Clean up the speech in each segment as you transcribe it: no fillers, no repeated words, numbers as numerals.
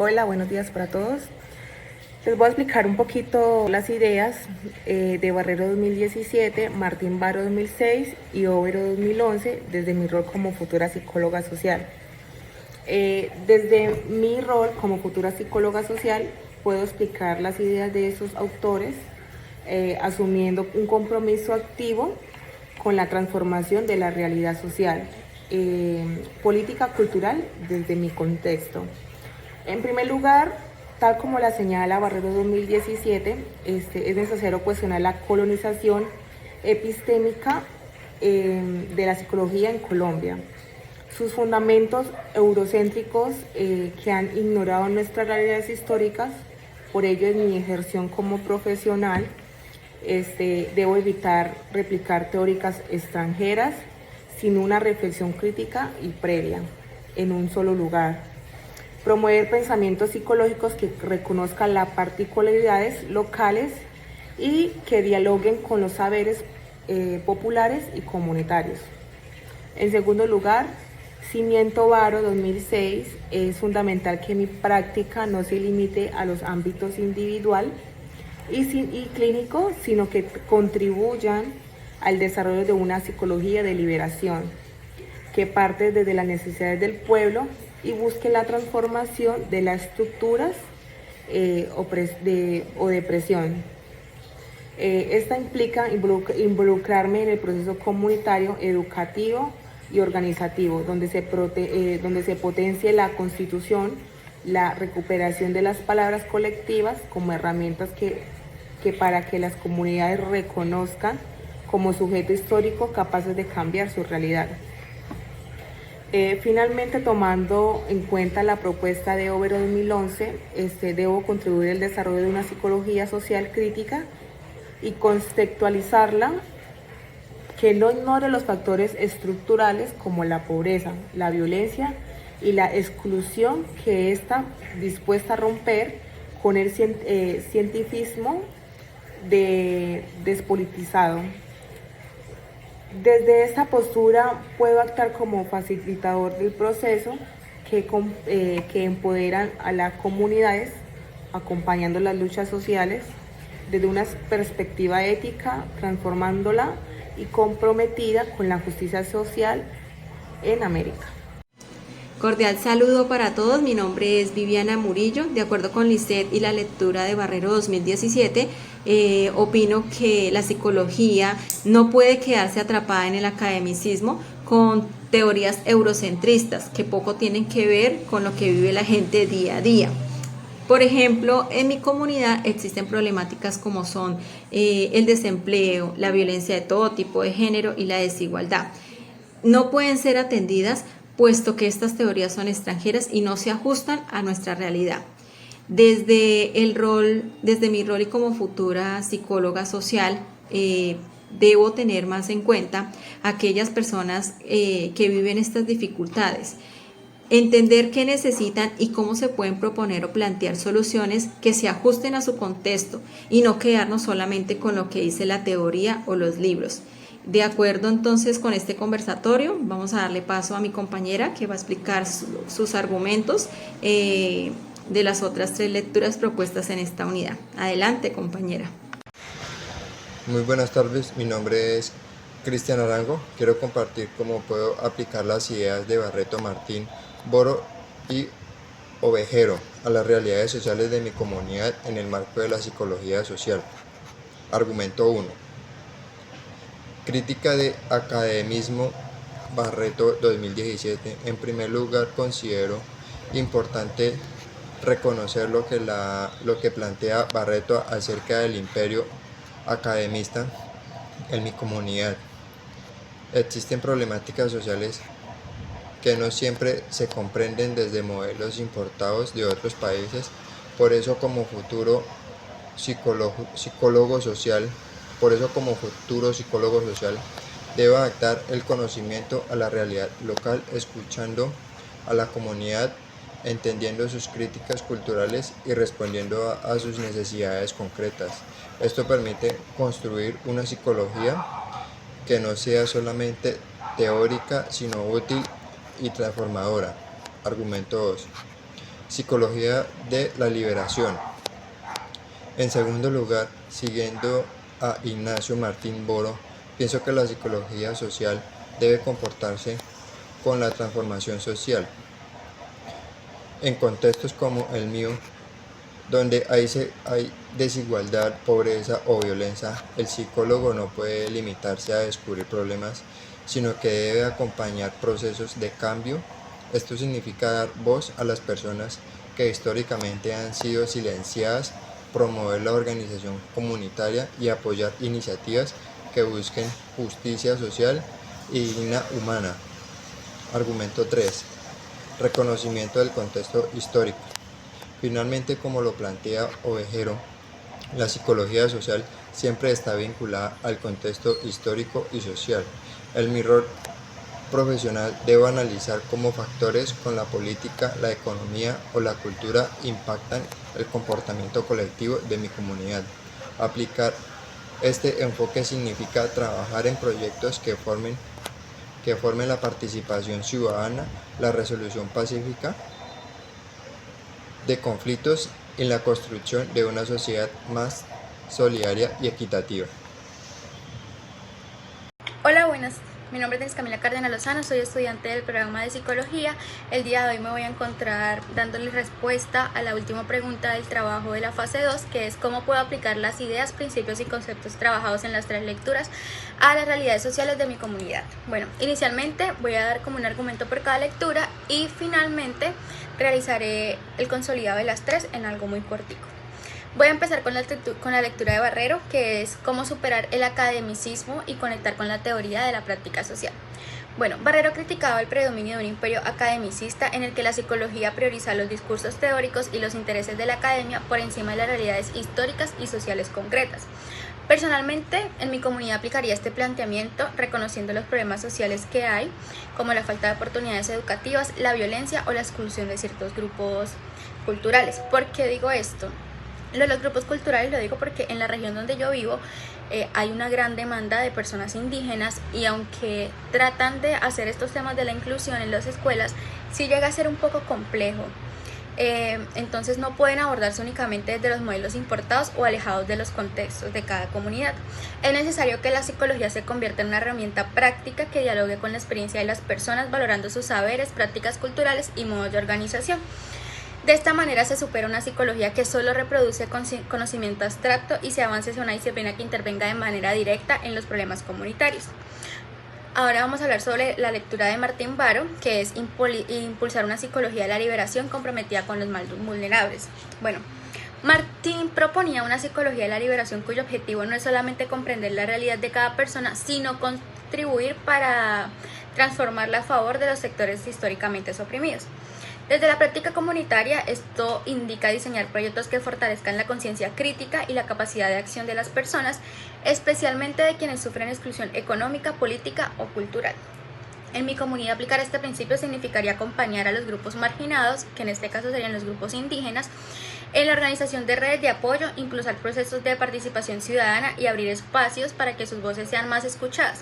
Hola, buenos días para todos. Les voy a explicar un poquito las ideas de Barrero 2017, Martín Baro 2006 y Overo 2011 desde mi rol como futura psicóloga social. Desde mi rol como futura psicóloga social puedo explicar las ideas de esos autores asumiendo un compromiso activo con la transformación de la realidad social, política cultural desde mi contexto. En primer lugar, tal como la señala Barrero 2017, es necesario cuestionar la colonización epistémica de la psicología en Colombia, sus fundamentos eurocéntricos que han ignorado nuestras realidades históricas. Por ello, en mi ejerción como profesional, debo evitar replicar teóricas extranjeras sin una reflexión crítica y previa en un solo lugar. Promover pensamientos psicológicos que reconozcan las particularidades locales y que dialoguen con los saberes populares y comunitarios. En segundo lugar, Cimiento Baro 2006, es fundamental que mi práctica no se limite a los ámbitos individual y clínico, sino que contribuyan al desarrollo de una psicología de liberación que parte desde las necesidades del pueblo y busque la transformación de las estructuras o depresión. Esta implica involucrarme en el proceso comunitario, educativo y organizativo, donde se potencie la constitución, la recuperación de las palabras colectivas como herramientas que para que las comunidades reconozcan como sujeto histórico capaces de cambiar su realidad. Finalmente, tomando en cuenta la propuesta de Overo 2011, debo contribuir al desarrollo de una psicología social crítica y contextualizarla que no ignore los factores estructurales como la pobreza, la violencia y la exclusión que está dispuesta a romper con el cientificismo despolitizado. Desde esta postura puedo actuar como facilitador del proceso que empoderan a las comunidades, acompañando las luchas sociales desde una perspectiva ética, transformándola y comprometida con la justicia social en América. Cordial saludo para todos, mi nombre es Viviana Murillo. De acuerdo con Lisset y la lectura de Barrero 2017, opino que la psicología no puede quedarse atrapada en el academicismo con teorías eurocentristas que poco tienen que ver con lo que vive la gente día a día. Por ejemplo, en mi comunidad existen problemáticas como son el desempleo, la violencia de todo tipo de género y la desigualdad. No pueden ser atendidas puesto que estas teorías son extranjeras y no se ajustan a nuestra realidad. Desde mi rol y como futura psicóloga social, debo tener más en cuenta a aquellas personas que viven estas dificultades. Entender qué necesitan y cómo se pueden proponer o plantear soluciones que se ajusten a su contexto y no quedarnos solamente con lo que dice la teoría o los libros. De acuerdo entonces con este conversatorio, vamos a darle paso a mi compañera que va a explicar sus argumentos de las otras 3 lecturas propuestas en esta unidad. Adelante, compañera. Muy buenas tardes, mi nombre es Cristian Arango. Quiero compartir cómo puedo aplicar las ideas de Barreto, Martín, Boro y Ovejero a las realidades sociales de mi comunidad en el marco de la psicología social. Argumento 1. Crítica de academismo, Barreto 2017. En primer lugar, considero importante reconocer lo que plantea Barreto acerca del imperio academista en mi comunidad. Existen problemáticas sociales que no siempre se comprenden desde modelos importados de otros países. Por eso como futuro psicólogo social, debo adaptar el conocimiento a la realidad local, escuchando a la comunidad, entendiendo sus críticas culturales y respondiendo a sus necesidades concretas. Esto permite construir una psicología que no sea solamente teórica, sino útil y transformadora. Argumento 2. Psicología de la liberación. En segundo lugar, siguiendo a Ignacio Martín Boro, pienso que la psicología social debe comportarse con la transformación social. En contextos como el mío, donde hay desigualdad, pobreza o violencia, el psicólogo no puede limitarse a descubrir problemas, sino que debe acompañar procesos de cambio. Esto significa dar voz a las personas que históricamente han sido silenciadas, promover la organización comunitaria y apoyar iniciativas que busquen justicia social y dignidad humana. Argumento 3. Reconocimiento del contexto histórico. Finalmente, como lo plantea Ovejero, la psicología social siempre está vinculada al contexto histórico y social. En mi rol profesional debo analizar cómo factores con la política, la economía o la cultura impactan el comportamiento colectivo de mi comunidad. Aplicar este enfoque significa trabajar en proyectos que formen la participación ciudadana, la resolución pacífica de conflictos y la construcción de una sociedad más solidaria y equitativa. Hola, buenas. Mi nombre es Camila Cárdenas Lozano, soy estudiante del programa de Psicología. El día de hoy me voy a encontrar dándole respuesta a la última pregunta del trabajo de la fase 2, que es cómo puedo aplicar las ideas, principios y conceptos trabajados en las 3 lecturas a las realidades sociales de mi comunidad. Bueno, inicialmente voy a dar como un argumento por cada lectura y finalmente realizaré el consolidado de las 3 en algo muy cortico. Voy a empezar con la lectura de Barrero, que es cómo superar el academicismo y conectar con la teoría de la práctica social. Bueno, Barrero criticaba el predominio de un imperio academicista en el que la psicología prioriza los discursos teóricos y los intereses de la academia por encima de las realidades históricas y sociales concretas. Personalmente, en mi comunidad aplicaría este planteamiento reconociendo los problemas sociales que hay, como la falta de oportunidades educativas, la violencia o la exclusión de ciertos grupos culturales. ¿Por qué digo esto? Los grupos culturales lo digo porque en la región donde yo vivo hay una gran demanda de personas indígenas y aunque tratan de hacer estos temas de la inclusión en las escuelas, sí llega a ser un poco complejo. Entonces no pueden abordarse únicamente desde los modelos importados o alejados de los contextos de cada comunidad. Es necesario que la psicología se convierta en una herramienta práctica que dialogue con la experiencia de las personas, valorando sus saberes, prácticas culturales y modos de organización. De esta manera se supera una psicología que solo reproduce conocimiento abstracto y se avance hacia una disciplina que intervenga de manera directa en los problemas comunitarios. Ahora vamos a hablar sobre la lectura de Martín Baro, que es impulsar una psicología de la liberación comprometida con los más vulnerables. Bueno, Martín proponía una psicología de la liberación cuyo objetivo no es solamente comprender la realidad de cada persona, sino contribuir para transformarla a favor de los sectores históricamente oprimidos. Desde la práctica comunitaria, esto indica diseñar proyectos que fortalezcan la conciencia crítica y la capacidad de acción de las personas, especialmente de quienes sufren exclusión económica, política o cultural. En mi comunidad, aplicar este principio significaría acompañar a los grupos marginados, que en este caso serían los grupos indígenas, en la organización de redes de apoyo, impulsar procesos de participación ciudadana y abrir espacios para que sus voces sean más escuchadas.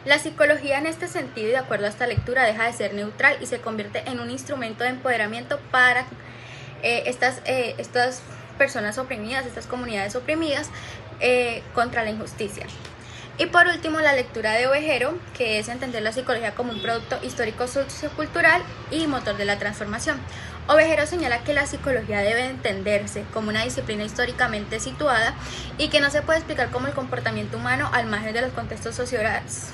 La psicología en este sentido, y de acuerdo a esta lectura, deja de ser neutral y se convierte en un instrumento de empoderamiento para estas personas oprimidas, estas comunidades oprimidas contra la injusticia. Y por último, la lectura de Ovejero, que es entender la psicología como un producto histórico sociocultural y motor de la transformación. Ovejero señala que la psicología debe entenderse como una disciplina históricamente situada y que no se puede explicar como el comportamiento humano al margen de los contextos sociales,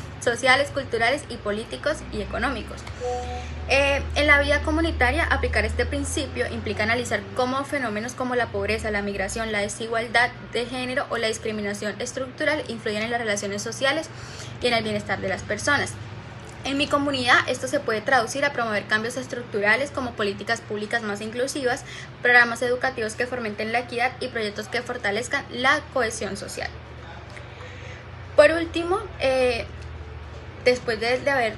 culturales y políticos y económicos. En la vida comunitaria, aplicar este principio implica analizar cómo fenómenos como la pobreza, la migración, la desigualdad de género o la discriminación estructural influyen en las relaciones sociales y en el bienestar de las personas. En mi comunidad, esto se puede traducir a promover cambios estructurales como políticas públicas más inclusivas, programas educativos que fomenten la equidad y proyectos que fortalezcan la cohesión social. Por último, después de haber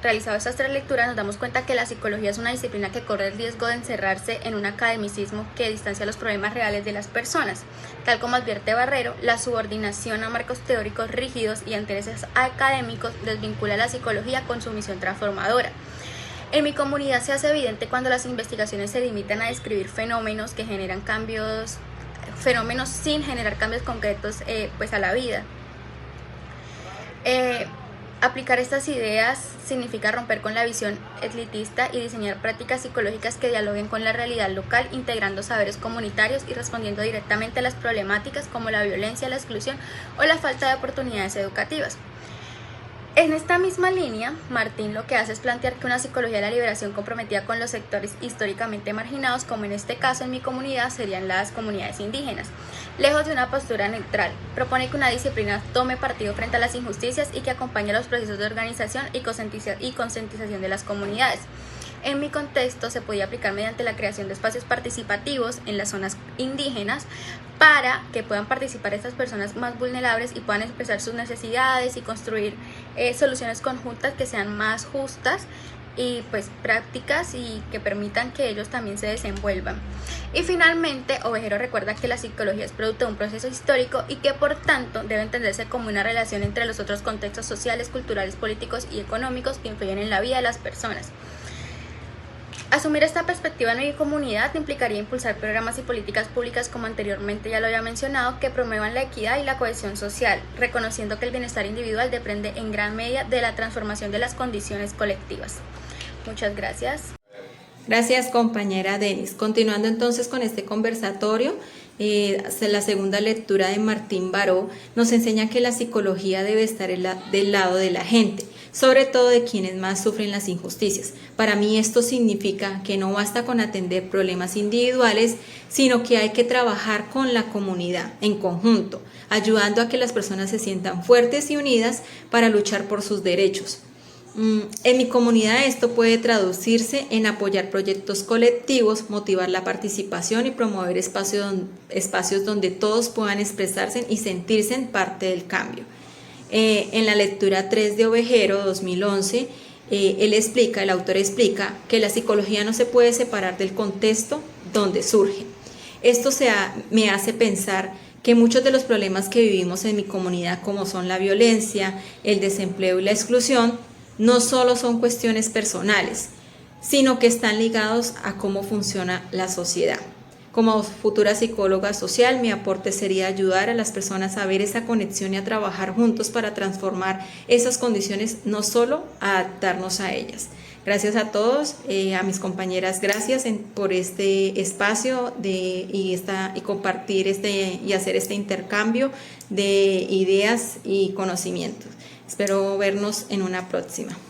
realizado estas 3 lecturas, nos damos cuenta que la psicología es una disciplina que corre el riesgo de encerrarse en un academicismo que distancia los problemas reales de las personas. Tal como advierte Barrero, la subordinación a marcos teóricos rígidos y a intereses académicos desvincula a la psicología con su misión transformadora. En mi comunidad se hace evidente cuando las investigaciones se limitan a describir fenómenos que generan cambios, fenómenos sin generar cambios concretos pues a la vida. Aplicar estas ideas significa romper con la visión elitista y diseñar prácticas psicológicas que dialoguen con la realidad local, integrando saberes comunitarios y respondiendo directamente a las problemáticas como la violencia, la exclusión o la falta de oportunidades educativas. En esta misma línea, Martín lo que hace es plantear que una psicología de la liberación comprometida con los sectores históricamente marginados, como en este caso en mi comunidad serían las comunidades indígenas, lejos de una postura neutral, propone que una disciplina tome partido frente a las injusticias y que acompañe los procesos de organización y concientización de las comunidades. En mi contexto se podía aplicar mediante la creación de espacios participativos en las zonas indígenas para que puedan participar estas personas más vulnerables y puedan expresar sus necesidades y construir soluciones conjuntas que sean más justas y pues prácticas y que permitan que ellos también se desenvuelvan. Y finalmente, Ovejero recuerda que la psicología es producto de un proceso histórico y que por tanto debe entenderse como una relación entre los otros contextos sociales, culturales, políticos y económicos que influyen en la vida de las personas. Asumir esta perspectiva en mi comunidad implicaría impulsar programas y políticas públicas, como anteriormente ya lo había mencionado, que promuevan la equidad y la cohesión social, reconociendo que el bienestar individual depende en gran medida de la transformación de las condiciones colectivas. Muchas gracias. Gracias, compañera Denis. Continuando entonces con este conversatorio, la segunda lectura de Martín Baró nos enseña que la psicología debe estar del lado de la gente, sobre todo de quienes más sufren las injusticias. Para mí esto significa que no basta con atender problemas individuales, sino que hay que trabajar con la comunidad en conjunto, ayudando a que las personas se sientan fuertes y unidas para luchar por sus derechos. En mi comunidad esto puede traducirse en apoyar proyectos colectivos, motivar la participación y promover espacios donde todos puedan expresarse y sentirse parte del cambio. En la lectura 3 de Ovejero 2011, el autor explica que la psicología no se puede separar del contexto donde surge. Esto me hace pensar que muchos de los problemas que vivimos en mi comunidad, como son la violencia, el desempleo y la exclusión, no solo son cuestiones personales, sino que están ligados a cómo funciona la sociedad. Como futura psicóloga social, mi aporte sería ayudar a las personas a ver esa conexión y a trabajar juntos para transformar esas condiciones, no solo a adaptarnos a ellas. Gracias a todos, a mis compañeras, gracias por este espacio y compartir y hacer este intercambio de ideas y conocimientos. Espero vernos en una próxima.